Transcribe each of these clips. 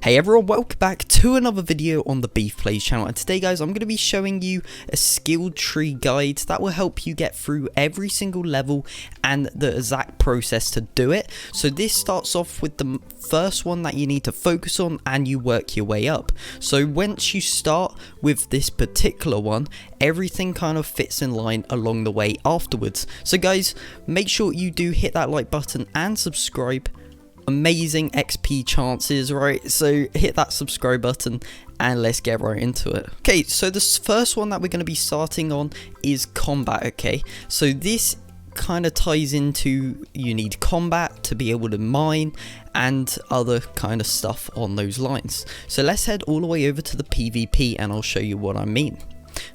Hey everyone, welcome back to another video on the Beef Plays channel, and today guys I'm going to be showing you a skill tree guide that will help you get through every single level and the exact process to do it. So this starts off with the first one that you need to focus on and you work your way up. So once you start with this particular one, everything kind of fits in line along the way afterwards. So guys, make sure you do hit that like button and subscribe. Amazing XP chances, right? So hit that subscribe button and let's get right into it. Okay, so the first one that we're going to be starting on is combat. Okay, so this kind of ties into you need combat to be able to mine and other kind of stuff on those lines. So let's head all the way over to the PvP and I'll show you what I mean.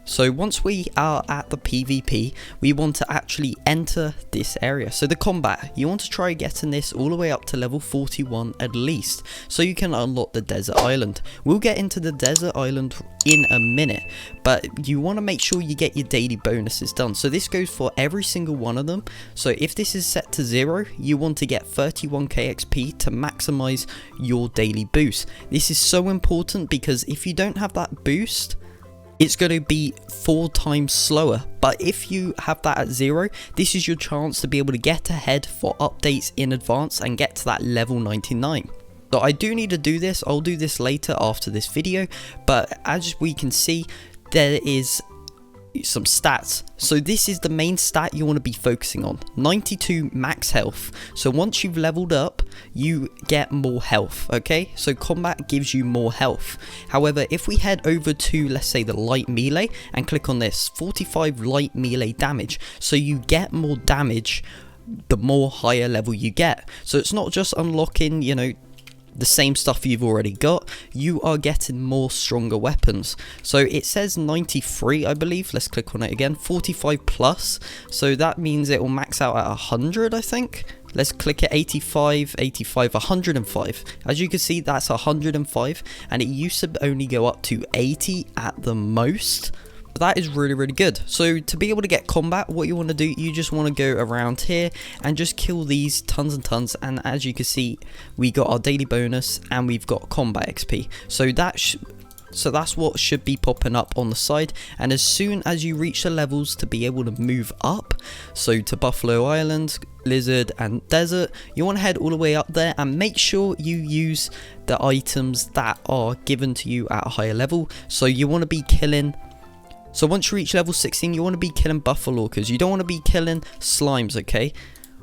So once we are at the PvP, we want to actually enter this area. So the combat, you want to try getting this all the way up to level 41 at least, so you can unlock the desert island. We'll get into the desert island in a minute, but you want to make sure you get your daily bonuses done. So this goes for every single one of them. So if this is set to 0, you want to get 31k XP to maximize your daily boost. This is so important because if you don't have that boost, it's going to be 4 times slower. But if you have that at 0, this is your chance to be able to get ahead for updates in advance and get to that level 99. So I do need to do this. I'll do this later after this video, but as we can see, there is some stats. So this is the main stat you want to be focusing on: 92 max health. So once you've leveled up, you get more health. Okay, so combat gives you more health. However, if we head over to, let's say, the light melee and click on this, 45 light melee damage, so you get more damage the more higher level you get. So it's not just unlocking, you know, the same stuff you've already got, you are getting more stronger weapons. So it says 93, I believe. Let's click on it again. 45 plus, so that means it will max out at 100, I think. Let's click at 85, 85, 105. As you can see, that's 105, and it used to only go up to 80 at the most. That is really good. So to be able to get combat, what you want to do, you just want to go around here and just kill these tons and tons, and as you can see, we got our daily bonus and we've got combat XP. So that's what should be popping up on the side. And as soon as you reach the levels to be able to move up, so to Buffalo Islands, Lizard and Desert, you want to head all the way up there and make sure you use the items that are given to you at a higher level. So you want to be killing, so once you reach level 16, you want to be killing Buffalorkers. You don't want to be killing slimes, okay?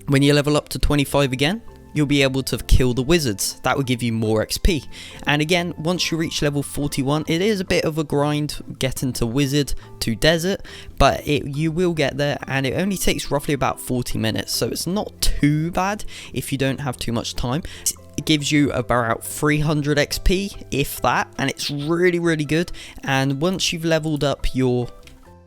When you level up to 25 again, you'll be able to kill the wizards. That will give you more XP. And again, once you reach level 41, it is a bit of a grind getting to wizard to desert, but you will get there, and it only takes roughly about 40 minutes. So it's not too bad if you don't have too much time. It gives you about 300 XP, if that, and it's really good. And once you've leveled up your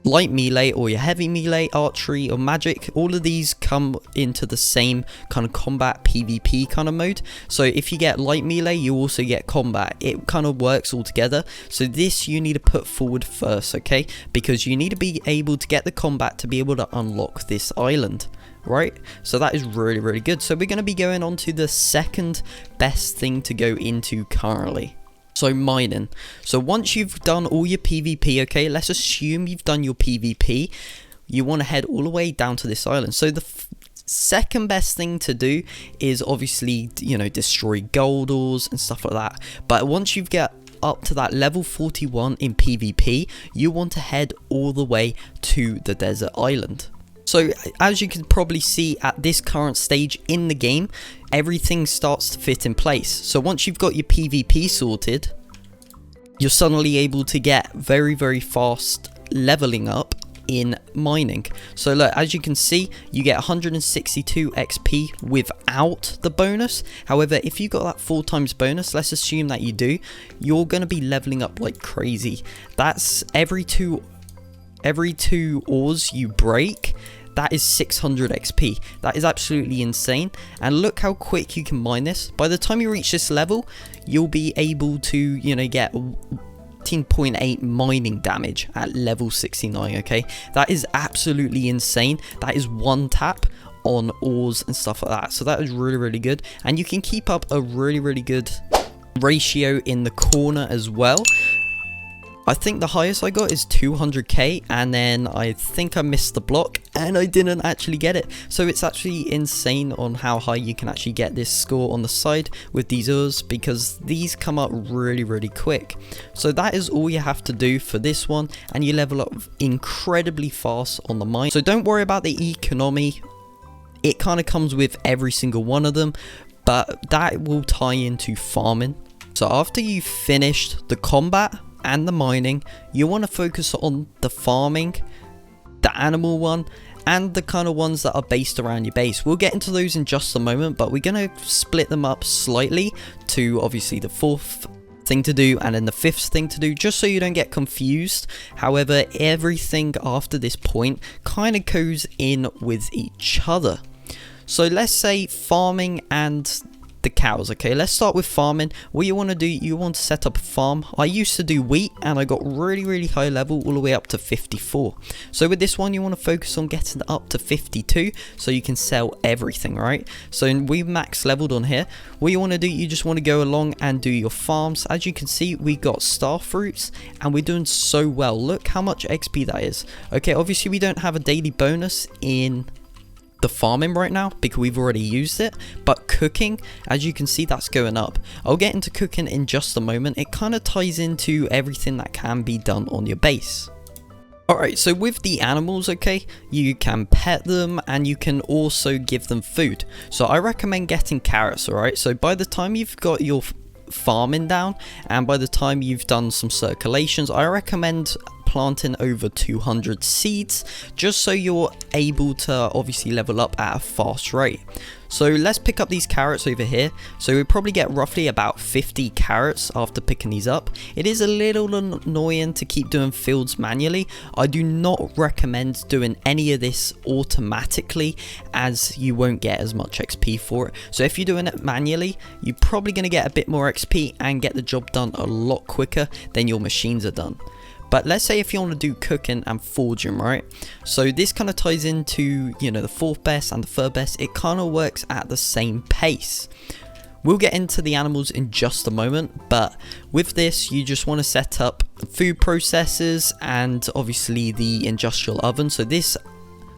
light melee or your heavy melee, archery or magic, all of these come into the same kind of combat PvP kind of mode. So if you get light melee, you also get combat. It kind of works all together. So this you need to put forward first, okay? Because you need to be able to get the combat to be able to unlock this island. Right, so that is really good. So we're going to be going on to the second best thing to go into currently. So mining. So once you've done all your PvP, okay, let's assume you've done your PvP, you want to head all the way down to this island. So the second best thing to do is obviously, you know, destroy gold ores and stuff like that. But once you've got up to that level 41 in PvP, you want to head all the way to the desert island. So as you can probably see at this current stage in the game, everything starts to fit in place. So once you've got your PvP sorted, you're suddenly able to get very fast leveling up in mining. So look, as you can see, you get 162 XP without the bonus. However, if you got that 4 times bonus, let's assume that you do, you're going to be leveling up like crazy. That's every two ores you break, that is 600 XP. That is absolutely insane. And look how quick you can mine this. By the time you reach this level, you'll be able to, you know, get 18.8 mining damage at level 69, okay? That is absolutely insane. That is one tap on ores and stuff like that. So that is really good. And you can keep up a really good ratio in the corner as well. I think the highest I got is 200k, and then I think I missed the block and I didn't actually get it. So it's actually insane on how high you can actually get this score on the side with these ores, because these come up really quick. So that is all you have to do for this one, and you level up incredibly fast on the mine. So don't worry about the economy, it kind of comes with every single one of them, but that will tie into farming. So after you've finished the combat and the mining, you want to focus on the farming, the animal one, and the kind of ones that are based around your base. We'll get into those in just a moment, but we're going to split them up slightly to obviously the 4th thing to do and then the 5th thing to do, just so you don't get confused. However, everything after this point kind of goes in with each other. So let's say farming and the cows. Okay, let's start with farming. What you want to do, you want to set up a farm. I used to do wheat and I got really high level, all the way up to 54. So with this one, you want to focus on getting up to 52 so you can sell everything, right? So we max leveled on here. What you want to do, you just want to go along and do your farms. As you can see, we got star fruits and we're doing so well. Look how much XP that is. Okay, obviously we don't have a daily bonus in the farming right now because we've already used it, but cooking, as you can see, that's going up. I'll get into cooking in just a moment. It kind of ties into everything that can be done on your base. Alright, so with the animals, okay, you can pet them and you can also give them food. So I recommend getting carrots, alright? So by the time you've got your farming down and by the time you've done some circulations, I recommend planting over 200 seeds, just so you're able to obviously level up at a fast rate. So let's pick up these carrots over here. So we probably get roughly about 50 carrots after picking these up. It is a little annoying to keep doing fields manually. I do not recommend doing any of this automatically, as you won't get as much XP for it. So if you're doing it manually, you're probably going to get a bit more XP and get the job done a lot quicker than your machines are done. But let's say if you want to do cooking and forging, right? So this kind of ties into, you know, the 4th best and the 3rd best. It kind of works at the same pace. We'll get into the animals in just a moment, but with this, you just want to set up food processors and obviously the industrial oven. So this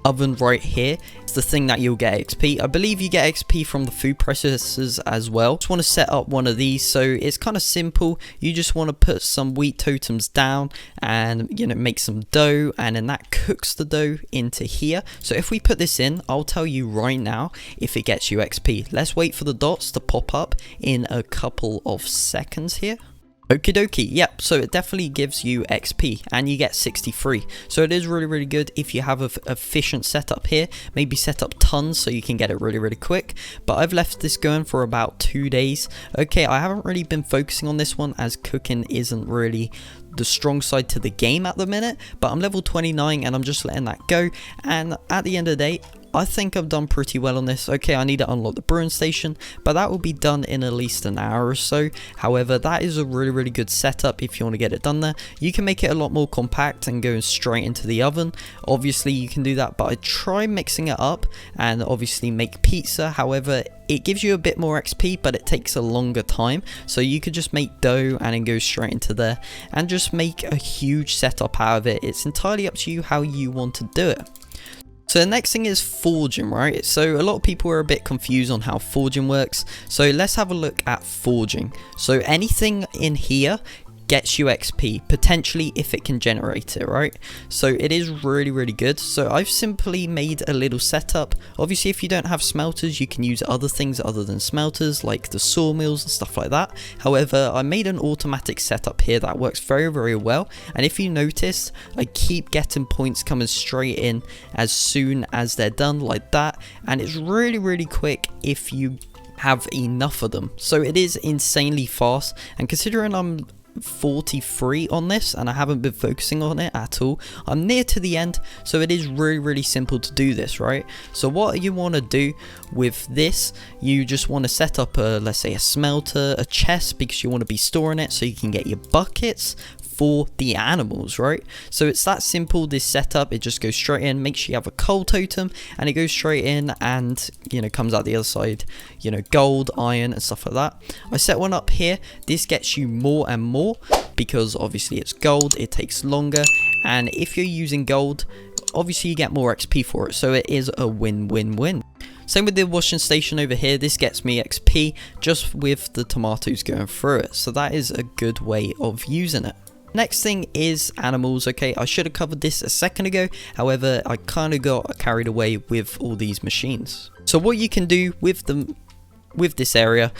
oven right here is the thing that you'll get XP. I believe you get XP from the food processors as well. Just want to set up one of these. So it's kind of simple. You just want to put some wheat totems down and, you know, make some dough, and then that cooks the dough into here. So if we put this in, I'll tell you right now if it gets you XP. Let's wait for the dots to pop up in a couple of seconds here. Okie dokie, yep, so it definitely gives you XP and you get 63. So it is really good if you have an efficient setup here. Maybe set up tons so you can get it really quick. But I've left this going for about 2 days. Okay, I haven't really been focusing on this one as cooking isn't really the strong side to the game at the minute. But I'm level 29 and I'm just letting that go. And at the end of the day, I think I've done pretty well on this. Okay, I need to unlock the brewing station, but that will be done in at least an hour or so. However, that is a really good setup if you want to get it done there. You can make it a lot more compact and go straight into the oven. Obviously, you can do that, but I try mixing it up and obviously make pizza. However, it gives you a bit more XP, but it takes a longer time. So you could just make dough and then go straight into there and just make a huge setup out of it. It's entirely up to you how you want to do it. So the next thing is forging, right? So a lot of people are a bit confused on how forging works. So let's have a look at forging. So anything in here gets you XP, potentially if it can generate it, right? So it is really good. So I've simply made a little setup. Obviously, if you don't have smelters, you can use other things other than smelters, like the sawmills and stuff like that. However, I made an automatic setup here that works very well. And if you notice, I keep getting points coming straight in as soon as they're done, like that. And it's really quick if you have enough of them. So it is insanely fast. And considering I'm 43 on this and I haven't been focusing on it at all, I'm near to the end, so it is really simple to do this, right? So what you want to do with this, you just want to set up a, let's say, a smelter, a chest, because you want to be storing it so you can get your buckets, for the animals, right? So it's that simple, this setup. It just goes straight in. Make sure you have a coal totem, and it goes straight in and, you know, comes out the other side, you know, gold, iron and stuff like that. I set one up here. This gets you more and more because obviously it's gold, it takes longer, and if you're using gold, obviously you get more XP for it, so it is a win-win-win. Same with the washing station over here. This gets me XP just with the tomatoes going through it, so that is a good way of using it. Next thing is animals. Okay, I should have covered this a second ago, however I kind of got carried away with all these machines. So what you can do with this area,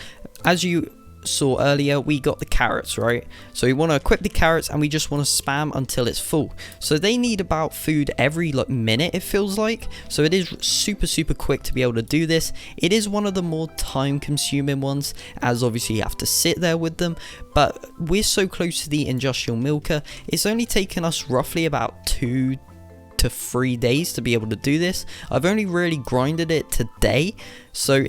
as you saw earlier, we got the carrots, right? So we want to equip the carrots and we just want to spam until it's full. So they need about food every like minute, it feels like. So it is super quick to be able to do this. It is one of the more time consuming ones, as obviously you have to sit there with them, but we're so close to the industrial milker, it's only taken us roughly about 2 to 3 days to be able to do this. I've only really grinded it today, so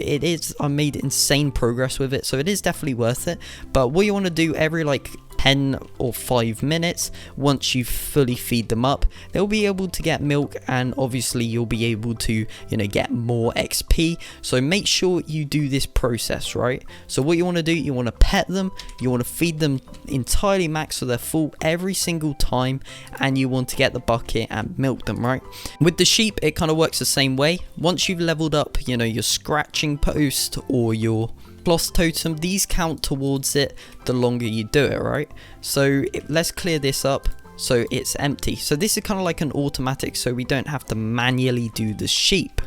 I made insane progress with it, so it is definitely worth it. But what you want to do every like 10 or 5 minutes, once you fully feed them up, they'll be able to get milk, and obviously you'll be able to, you know, get more XP. So make sure you do this process, right? So what you want to do, you want to pet them, you want to feed them entirely max so they're full every single time, and you want to get the bucket and milk them, right? With the sheep, it kind of works the same way. Once you've leveled up, you know, your scratching post or your cloth totem, these count towards it the longer you do it, right? So let's clear this up so it's empty. So this is kind of like an automatic, so we don't have to manually do the sheep.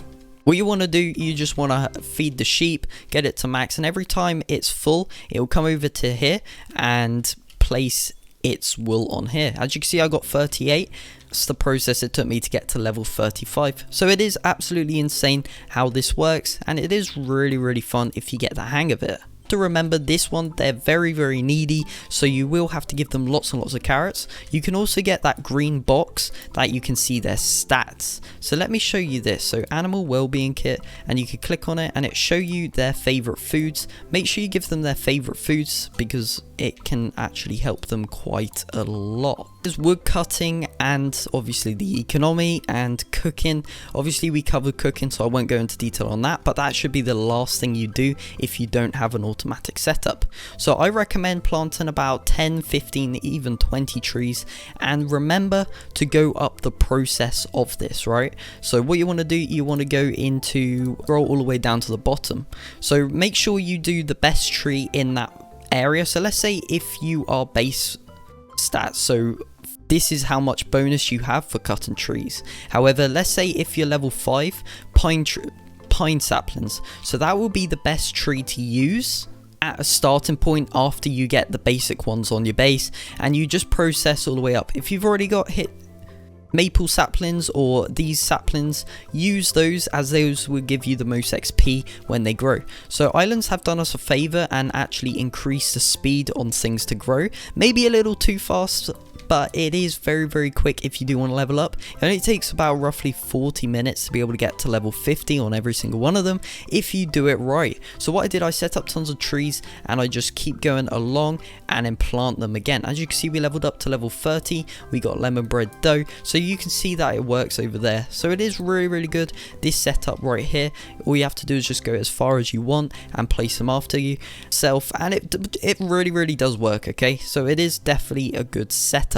What you want to do, you just want to feed the sheep, get it to max, and every time it's full, it will come over to here and place its wool on here. As you can see, I got 38. That's the process it took me to get to level 35. So it is absolutely insane how this works, and it is really fun if you get the hang of it. To remember, this one, they're very needy, so you will have to give them lots and lots of carrots. You can also get that green box that you can see their stats. So let me show you this. So animal wellbeing kit, and you can click on it and it show you their favorite foods. Make sure you give them their favorite foods because it can actually help them quite a lot. There's wood cutting and obviously the economy and cooking. Obviously we covered cooking, so I won't go into detail on that, but that should be the last thing you do if you don't have an automatic setup. So I recommend planting about 10, 15, even 20 trees, and remember to go up the process of this, right? So what you want to do, you want to go into, scroll all the way down to the bottom. So make sure you do the best tree in that area. So let's say if you are base stats, so this is how much bonus you have for cutting trees. However, let's say if you're level 5, pine saplings, so that will be the best tree to use at a starting point after you get the basic ones on your base, and you just process all the way up. If you've already got maple saplings or these saplings, use those, as those will give you the most XP when they grow. So islands have done us a favor and actually increased the speed on things to grow, maybe a little too fast, but it is very quick if you do want to level up. It only takes about roughly 40 minutes to be able to get to level 50 on every single one of them if you do it right. So what I did, I set up tons of trees and I just keep going along and then plant them again. As you can see, we leveled up to level 30, we got lemon bread dough, so you can see that it works over there. So it is really good, this setup right here. All you have to do is just go as far as you want and place them after yourself, and it really does work. Okay, so it is definitely a good setup.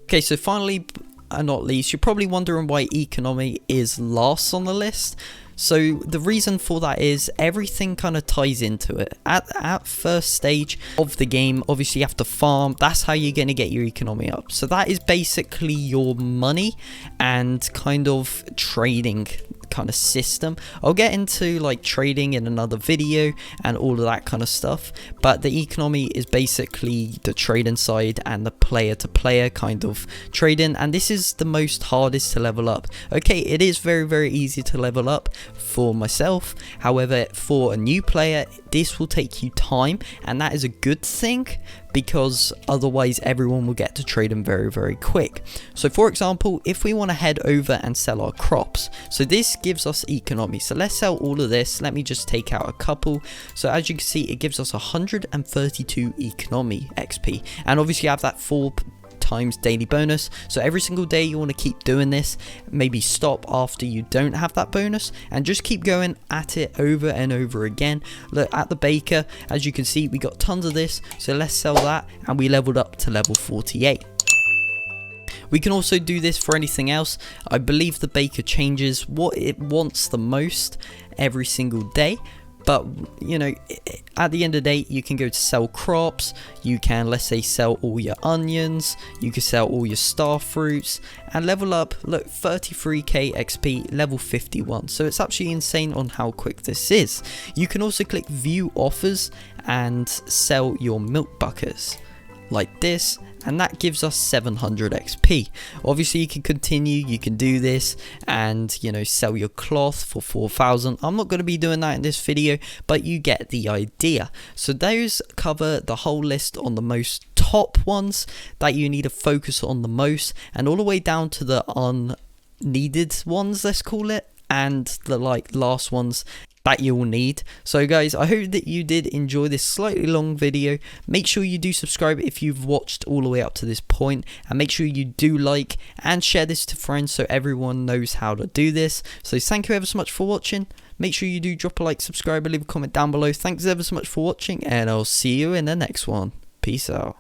Okay, so finally and not least, you're probably wondering why economy is last on the list. So the reason for that is everything kind of ties into it. At first stage of the game, obviously you have to farm. That's how you're going to get your economy up. So that is basically your money and kind of trading kind of system. I'll get into like trading in another video and all of that kind of stuff, but the economy is basically the trading side and the player to player kind of trading, and this is the most hardest to level up. Okay, it is very easy to level up for myself, however for a new player this will take you time, and that is a good thing because otherwise everyone will get to trade them very quick. So for example, if we want to head over and sell our crops, so this gives us economy. So let's sell all of this. Let me just take out a couple. So as you can see, it gives us 132 economy XP, and obviously I have that 4 times daily bonus. So every single day you want to keep doing this. Maybe stop after you don't have that bonus and just keep going at it over and over again. Look at the baker, as you can see, we got tons of this, so let's sell that, and we leveled up to level 48. We can also do this for anything else. I believe the baker changes what it wants the most every single day. But, you know, at the end of the day, you can go to sell crops, you can, let's say, sell all your onions, you can sell all your star fruits, and level up, look, 33k XP, level 51. So it's absolutely insane on how quick this is. You can also click view offers and sell your milk buckets like this, and that gives us 700 XP. Obviously you can continue, you can do this and, you know, sell your cloth for 4,000. I'm not going to be doing that in this video, but you get the idea. So those cover the whole list on the most top ones that you need to focus on the most, and all the way down to the unneeded ones, let's call it, and the last ones that you'll need. So guys, I hope that you did enjoy this slightly long video. Make sure you do subscribe if you've watched all the way up to this point, and make sure you do like and share this to friends so everyone knows how to do this. So thank you ever so much for watching. Make sure you do drop a like, subscribe, and leave a comment down below. Thanks ever so much for watching, and I'll see you in the next one. Peace out.